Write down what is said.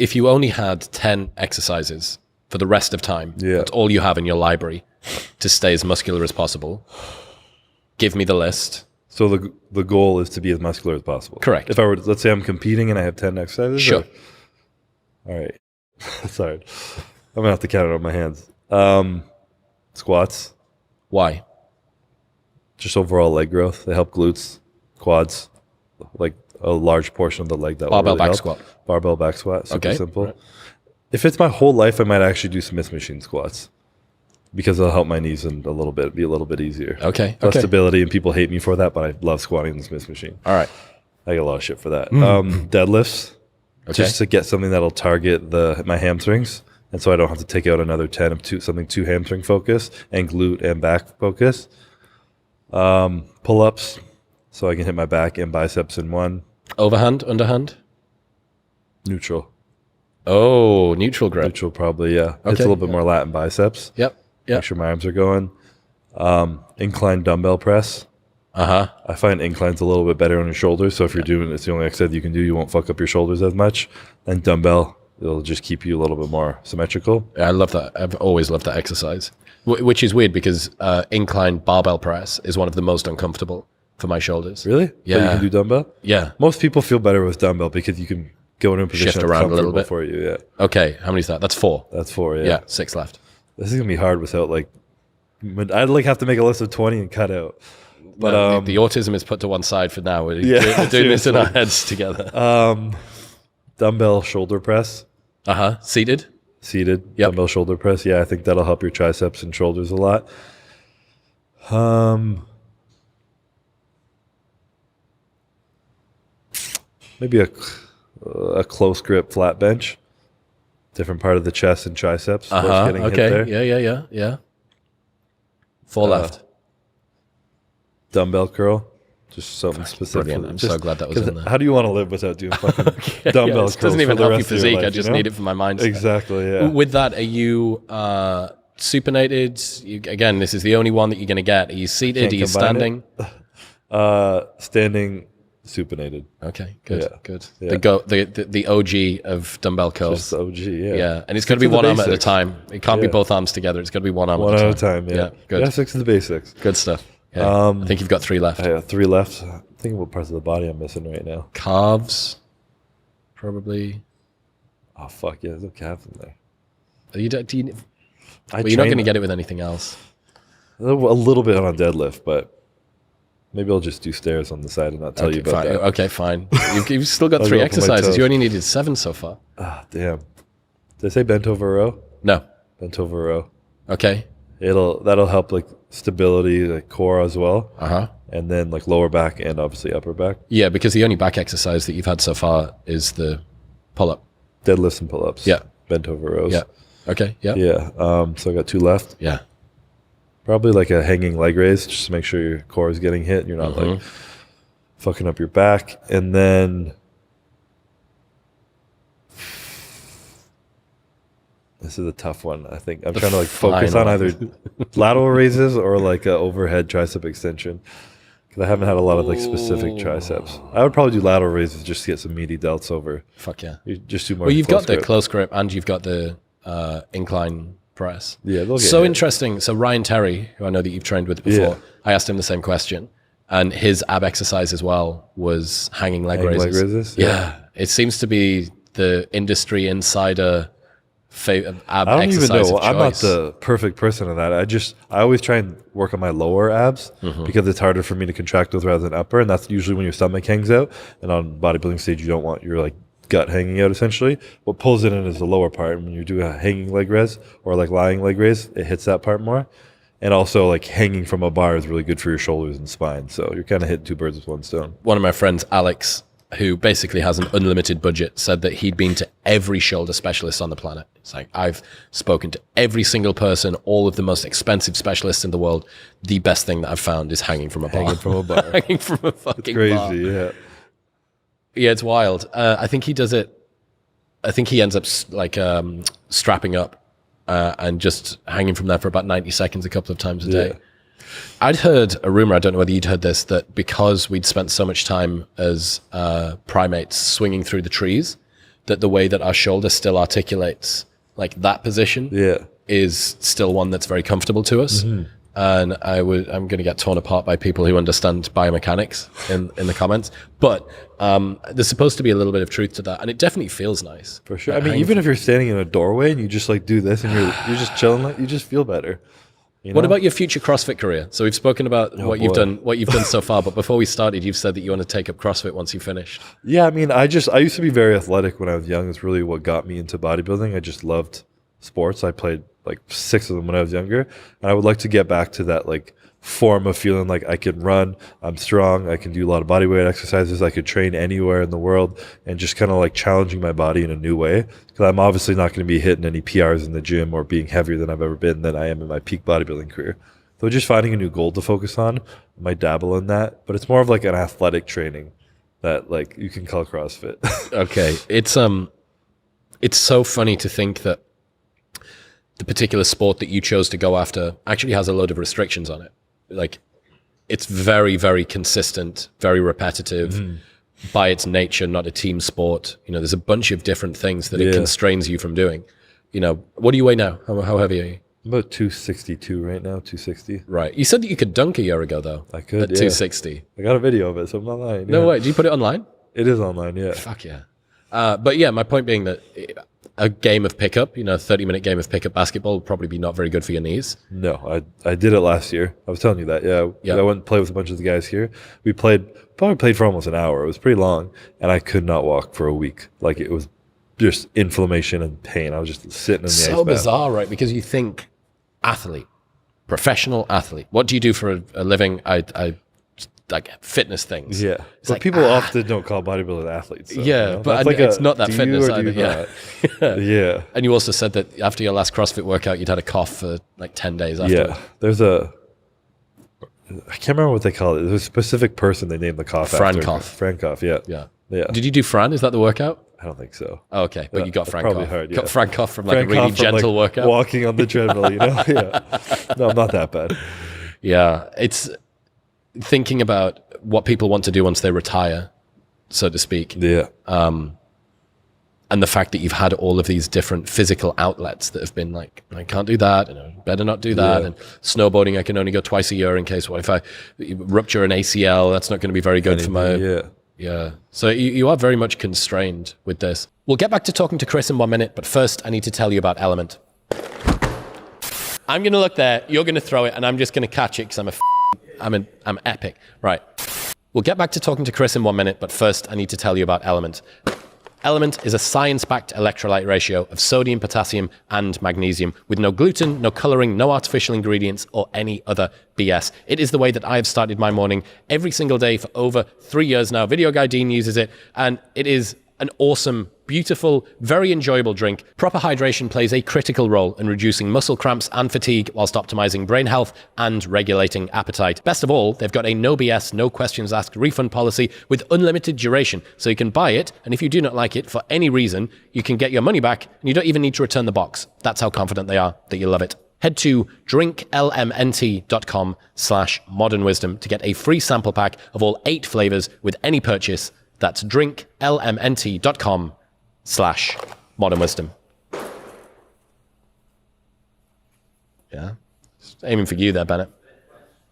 if you only had 10 exercises for the rest of time, that's all you have in your library to stay as muscular as possible, give me the list. So the goal is to be as muscular as possible. Correct. If I were, let's say I'm competing and I have 10 exercises. Sure. All right. Sorry. I'm going to have to count it on my hands. Squats. Why? Just overall leg growth. They help glutes, quads, like a large portion of the leg. That Barbell will really back help. squat. Barbell back squat. Super simple. Right. If it's my whole life, I might actually do Smith machine squats because it'll help my knees and be a little bit easier. Okay. Less stability, and people hate me for that, but I love squatting in the Smith machine. All right. I get a lot of shit for that. Deadlifts, just to get something that'll target my hamstrings, and so I don't have to take out another 10 of something too hamstring focused and glute and back focus. Pull-ups, so I can hit my back and biceps in one. Overhand, underhand? Neutral. Oh, neutral grip. Neutral probably, yeah. It's a little bit more lat and biceps. Yep. Make sure my arms are going. Incline dumbbell press. I find incline's a little bit better on your shoulders, so if you're doing it's the only exercise you can do, you won't fuck up your shoulders as much. And dumbbell, it'll just keep you a little bit more symmetrical. I love that. I've always loved that exercise, which is weird because incline barbell press is one of the most uncomfortable for my shoulders. Really? Yeah. But you can do dumbbell? Yeah. Most people feel better with dumbbell because you can go in a position shift around a little bit for you. Yeah. Okay. How many is that? That's 4. That's 4. Yeah. Yeah. 6 left. This is gonna be hard without I'd have to make a list of 20 and cut out. But the autism is put to one side for now. We're doing this in our heads together. Dumbbell shoulder press. Seated. Seated. Yep. Dumbbell shoulder press. Yeah, I think that'll help your triceps and shoulders a lot. Maybe a close grip flat bench. Different part of the chest and triceps. Getting hit there. Yeah. 4 left. Dumbbell curl. Just something specific. Brilliant. I'm so glad that was in there. How do you want to live without doing fucking dumbbell curls? It doesn't even help your physique. Life, I just need it for my mindset. Exactly, yeah. With that, are you supinated? Again, this is the only one that you're going to get. Are you seated? Are you standing? Standing, supinated. Okay, good, good. Yeah. The OG of dumbbell curls. Just the OG, yeah. Yeah, and it's got to be one arm at a time. It can't be both arms together. It's got to be one arm at a time. One at a time, yeah. Good. Yeah, 6 is the basics. Good stuff. Yeah. I think you've got 3 left. I have 3 left. I'm thinking what parts of the body I'm missing right now. Calves, probably. Oh, fuck, yeah, there's no calf in there. You're not going to get it with anything else. A little bit on a deadlift, but maybe I'll just do stairs on the side and not tell you about that. Okay, fine. You've still got 3 exercises. You only needed 7 so far. Ah, damn. Did I say bent over row? No. Bent over row. Okay. That'll help stability, core as well. And then lower back and obviously upper back. Yeah, because the only back exercise that you've had so far is the pull-up. Deadlifts and pull-ups. Yeah. Bent over rows. Yeah. Okay. Yeah. Yeah. So I got 2 left. Yeah. Probably a hanging leg raise, just to make sure your core is getting hit and you're not fucking up your back. And then this is a tough one. I think I'm trying to focus on either lateral raises or a overhead tricep extension because I haven't had a lot of specific triceps. I would probably do lateral raises just to get some meaty delts over. Fuck yeah. You just do more. Well, you've got the close grip and you've got the incline press. Yeah, they'll get so hit. Interesting. So Ryan Terry, who I know that you've trained with before, I asked him the same question, and his ab exercise as well was hanging leg raises. Leg raises? Yeah. It seems to be the industry insider ab I don't even exercise know. of I'm not choice. the perfect person in that. I always try and work on my lower abs because it's harder for me to contract with rather than upper, and that's usually when your stomach hangs out. And on bodybuilding stage, you don't want your gut hanging out essentially. What pulls it in is the lower part, and when you do a hanging leg raise or lying leg raise, it hits that part more. And also hanging from a bar is really good for your shoulders and spine. So you're kind of hitting 2 birds with 1 stone. One of my friends, Alex, who basically has an unlimited budget, said that he'd been to every shoulder specialist on the planet. It's I've spoken to every single person, all of the most expensive specialists in the world. The best thing that I've found is hanging from a bar. Hanging from a bar. Hanging from a fucking crazy, bar. Yeah. Yeah, it's wild. I think he does it. I think he ends up strapping up and just hanging from there for about 90 seconds a couple of times a day. I'd heard a rumor, I don't know whether you'd heard this, that because we'd spent so much time as primates swinging through the trees, that the way that our shoulder still articulates, like that position, is still one that's very comfortable to us. And I'm going to get torn apart by people who understand biomechanics in the comments. But there's supposed to be a little bit of truth to that, and it definitely feels nice. For sure. I mean, even if you're standing in a doorway and you just like do this and you're just chilling, like, you just feel better. You know? What about your future CrossFit career? So we've spoken about what you've done so far, but before we started, you've said that you want to take up CrossFit once you finished. Yeah, I mean, I used to be very athletic when I was young. It's really what got me into bodybuilding. I just loved sports. I played like 6 of them when I was younger, and I would like to get back to that like form of feeling like I can run, I'm strong, I can do a lot of body weight exercises, I could train anywhere in the world, and just kind of like challenging my body in a new way, because I'm obviously not going to be hitting any PRs in the gym or being heavier than I've ever been than I am in my peak bodybuilding career. So just finding a new goal to focus on, I might dabble in that, but it's more of like an athletic training that like you can call CrossFit. Okay, it's so funny to think that the particular sport that you chose to go after actually has a load of restrictions on it. Like, it's very, very consistent, very repetitive by its nature, not a team sport. You know, there's a bunch of different things that it constrains you from doing. You know, what do you weigh now? How heavy are you? I'm about 262 right now, 260. Right. You said that you could dunk a year ago, though. I could, at 260. I got a video of it, so I'm not lying. No way. Do you put it online? It is online, yeah. Fuck yeah. But yeah, my point being that a game of pickup, you know, a 30-minute game of pickup basketball would probably be not very good for your knees. No, I did it last year. I was telling you that. Yeah. I went and played with a bunch of the guys here. We probably played for almost an hour. It was pretty long, and I could not walk for a week. Like, it was just inflammation and pain. I was just sitting in the ice bath. So bizarre, right? Because you think athlete, professional athlete. What do you do for a living? I like fitness things. Yeah. But like, people often don't call bodybuilders athletes. So, yeah, you know? but like it's not that fitness either. Yeah. And you also said that after your last CrossFit workout, you'd had a cough for like 10 days after. Yeah. I can't remember what they call it. There's a specific person they named the cough Fran after. cough. Fran cough, yeah. Did you do Fran? Is that the workout? I don't think so. Oh, okay, but you got Frank probably off. hard, yeah. Got Frank off from like a really gentle workout. Walking on the treadmill, you know? Yeah. No, I'm not that bad. Yeah, it's thinking about what people want to do once they retire, so to speak. Yeah. And the fact that you've had all of these different physical outlets that have been like, I can't do that, and I better not do that. And snowboarding, I can only go twice a year in case, what if I rupture an ACL? That's not going to be very good for my... Yeah. So you are very much constrained with this. We'll get back to talking to Chris in 1 minute, but first I need to tell you about Element. I'm going to look there, you're going to throw it, and I'm just going to catch it because I'm epic. Right. We'll get back to talking to Chris in 1 minute, but first I need to tell you about Element. Element is a science-backed electrolyte ratio of sodium, potassium, and magnesium with no gluten, no coloring, no artificial ingredients, or any other BS. It is the way that I have started my morning every single day for over 3 years now. Video Guy Dean uses it, and it is an awesome, beautiful, very enjoyable drink. Proper hydration plays a critical role in reducing muscle cramps and fatigue whilst optimizing brain health and regulating appetite. Best of all, they've got a no BS, no questions asked refund policy with unlimited duration. So you can buy it, and if you do not like it for any reason, you can get your money back, and you don't even need to return the box. That's how confident they are that you'll love it. Head to drinklmnt.com/modernwisdom to get a free sample pack of all 8 flavors with any purchase. That's drinklmnt.com/modernwisdom. Yeah. Just aiming for you there, Bennett.